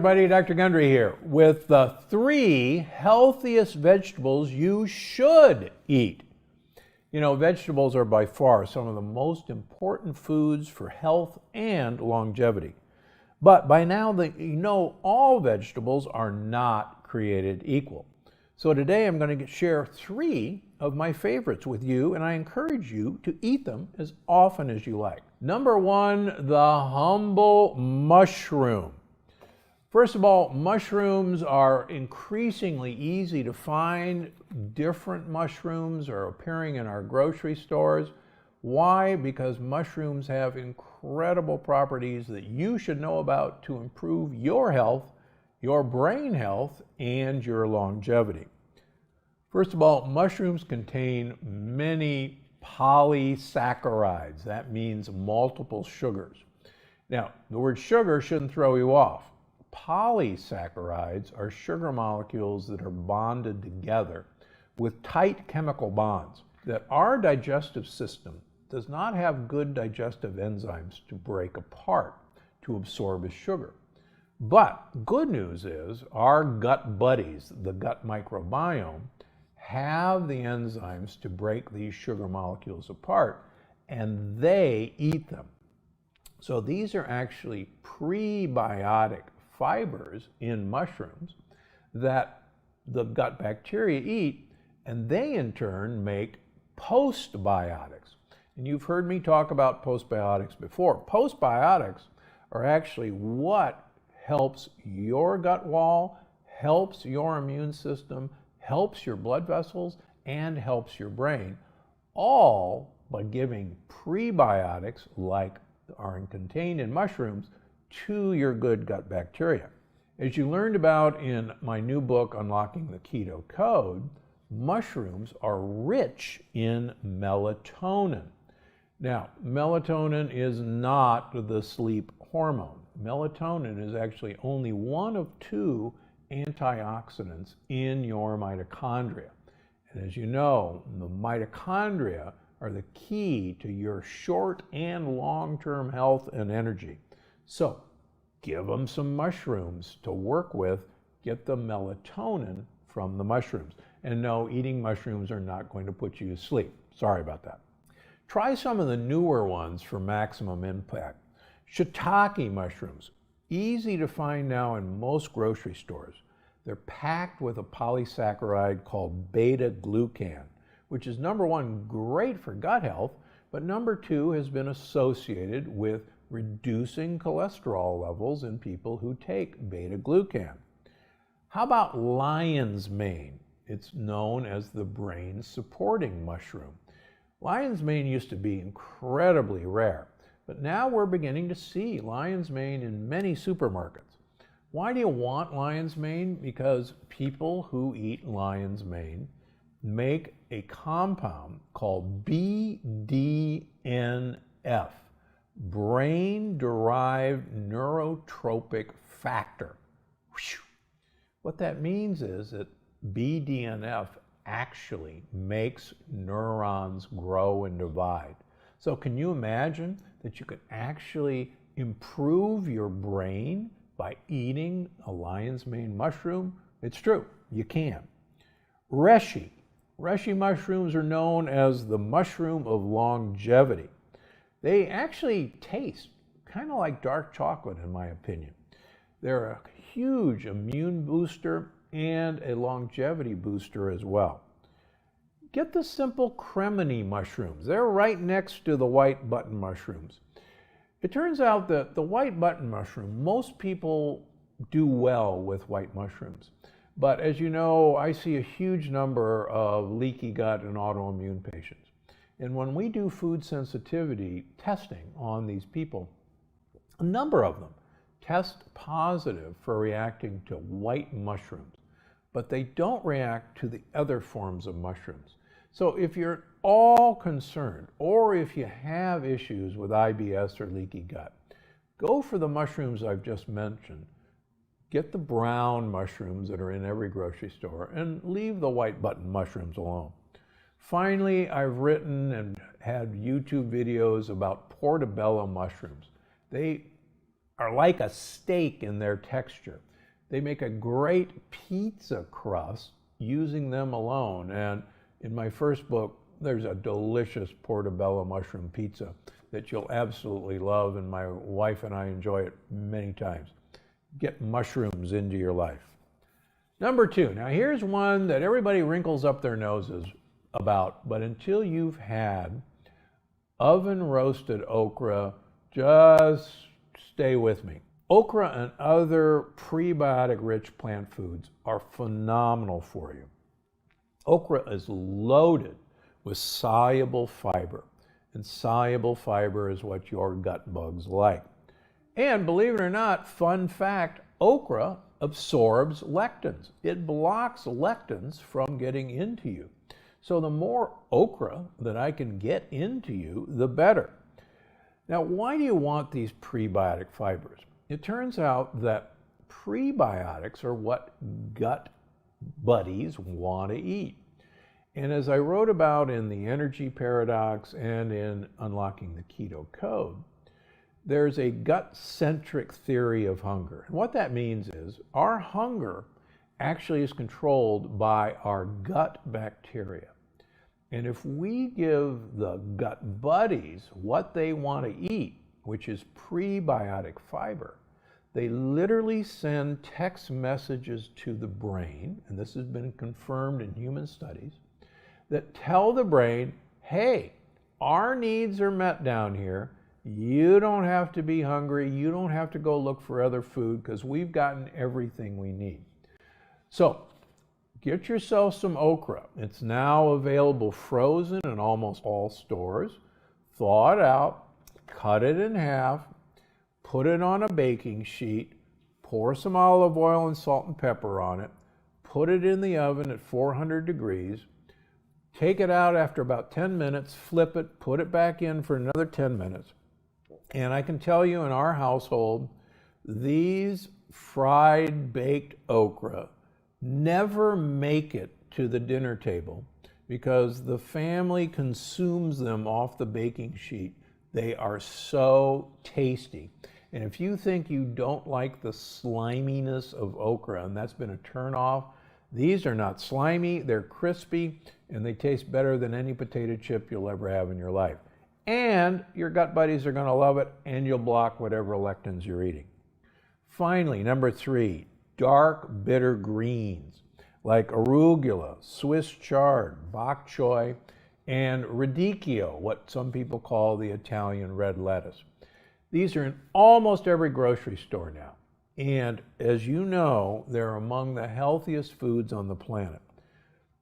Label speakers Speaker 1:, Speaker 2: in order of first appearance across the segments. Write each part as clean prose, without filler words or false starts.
Speaker 1: everybody, Dr. Gundry here with the 3 healthiest vegetables you should eat. You know, vegetables are by far some of the most important foods for health and longevity. But by now, you know all vegetables are not created equal. So today I'm going to share 3 of my favorites with you, and I encourage you to eat them as often as you like. Number 1, the humble mushroom. First of all, mushrooms are increasingly easy to find. Different mushrooms are appearing in our grocery stores. Why? Because mushrooms have incredible properties that you should know about to improve your health, your brain health, and your longevity. First of all, mushrooms contain many polysaccharides. That means multiple sugars. Now, the word sugar shouldn't throw you off. Polysaccharides are sugar molecules that are bonded together with tight chemical bonds that our digestive system does not have good digestive enzymes to break apart to absorb as sugar. But good news is our gut buddies, the gut microbiome, have the enzymes to break these sugar molecules apart, and they eat them. So these are actually prebiotic fibers in mushrooms that the gut bacteria eat, and they in turn make postbiotics. And you've heard me talk about postbiotics before. Postbiotics are actually what helps your gut wall, helps your immune system, helps your blood vessels, and helps your brain, all by giving prebiotics like are contained in mushrooms to your good gut bacteria. As you learned about in my new book, Unlocking the Keto Code, mushrooms are rich in melatonin. Now, melatonin is not the sleep hormone. Melatonin is actually only one of 2 antioxidants in your mitochondria. And as you know, the mitochondria are the key to your short and long-term health and energy. So give them some mushrooms to work with, get the melatonin from the mushrooms. And no, eating mushrooms are not going to put you to sleep. Sorry about that. Try some of the newer ones for maximum impact. Shiitake mushrooms, easy to find now in most grocery stores. They're packed with a polysaccharide called beta-glucan, which is number 1, great for gut health, but number 2 has been associated with reducing cholesterol levels in people who take beta-glucan. How about lion's mane? It's known as the brain supporting mushroom. Lion's mane used to be incredibly rare, but now we're beginning to see lion's mane in many supermarkets. Why do you want lion's mane? Because people who eat lion's mane make a compound called BDNF, brain-derived neurotropic factor. What that means is that BDNF actually makes neurons grow and divide. So can you imagine that you could actually improve your brain by eating a lion's mane mushroom? It's true, you can. Reishi mushrooms are known as the mushroom of longevity. They actually taste kind of like dark chocolate, in my opinion. They're a huge immune booster and a longevity booster as well. Get the simple cremini mushrooms. They're right next to the white button mushrooms. It turns out that the white button mushroom, most people do well with white mushrooms. But as you know, I see a huge number of leaky gut and autoimmune patients. And when we do food sensitivity testing on these people, a number of them test positive for reacting to white mushrooms, but they don't react to the other forms of mushrooms. So if you're at all concerned, or if you have issues with IBS or leaky gut, go for the mushrooms I've just mentioned. Get the brown mushrooms that are in every grocery store and leave the white button mushrooms alone. Finally, I've written and had YouTube videos about portobello mushrooms. They are like a steak in their texture. They make a great pizza crust using them alone. And in my first book, there's a delicious portobello mushroom pizza that you'll absolutely love, and my wife and I enjoy it many times. Get mushrooms into your life. Number 2, now here's one that everybody wrinkles up their noses about, but until you've had oven roasted okra, just stay with me. Okra and other prebiotic rich plant foods are phenomenal for you. Okra is loaded with soluble fiber, and soluble fiber is what your gut bugs like. And believe it or not, fun fact, okra absorbs lectins. It blocks lectins from getting into you. So the more okra that I can get into you, the better. Now, why do you want these prebiotic fibers? It turns out that prebiotics are what gut buddies want to eat. And as I wrote about in the energy paradox and in Unlocking the Keto Code, there's a gut-centric theory of hunger. And what that means is our hunger actually is controlled by our gut bacteria. And if we give the gut buddies what they want to eat, which is prebiotic fiber, they literally send text messages to the brain, and this has been confirmed in human studies, that tell the brain, hey, our needs are met down here. You don't have to be hungry. You don't have to go look for other food because we've gotten everything we need. So get yourself some okra. It's now available frozen in almost all stores. Thaw it out, cut it in half, put it on a baking sheet, pour some olive oil and salt and pepper on it, put it in the oven at 400 degrees, take it out after about 10 minutes, flip it, put it back in for another 10 minutes. And I can tell you in our household, these fried baked okra never make it to the dinner table because the family consumes them off the baking sheet. They are so tasty. And if you think you don't like the sliminess of okra, and that's been a turn off, these are not slimy, they're crispy, and they taste better than any potato chip you'll ever have in your life. And your gut buddies are going to love it, and you'll block whatever lectins you're eating. Finally, number 3, dark bitter greens like arugula, Swiss chard, bok choy, and radicchio, what some people call the Italian red lettuce. These are in almost every grocery store now. And as you know, they're among the healthiest foods on the planet.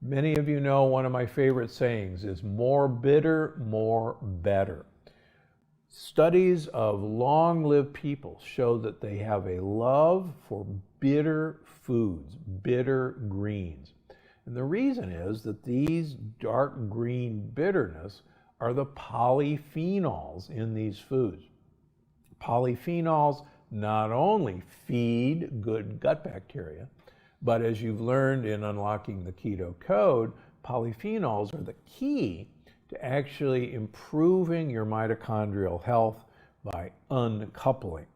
Speaker 1: Many of you know one of my favorite sayings is more bitter, more better. Studies of long-lived people show that they have a love for bitter foods, bitter greens. And the reason is that these dark green bitterness are the polyphenols in these foods. Polyphenols not only feed good gut bacteria, but as you've learned in Unlocking the Keto Code, polyphenols are the key to actually improving your mitochondrial health by uncoupling.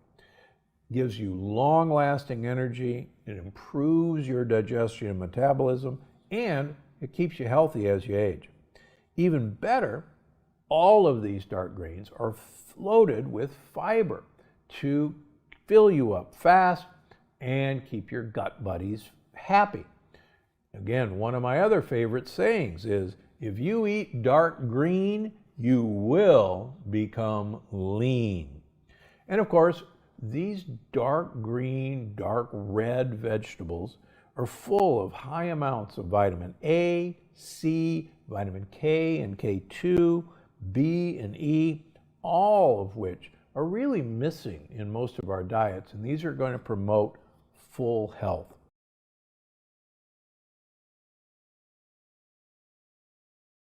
Speaker 1: Gives you long-lasting energy, it improves your digestion and metabolism, and it keeps you healthy as you age. Even better, all of these dark greens are loaded with fiber to fill you up fast and keep your gut buddies happy. Again, one of my other favorite sayings is, if you eat dark green, you will become lean. And of course, these dark green, dark red vegetables are full of high amounts of vitamin A, C, vitamin K and K2, B and E, all of which are really missing in most of our diets, and these are going to promote full health.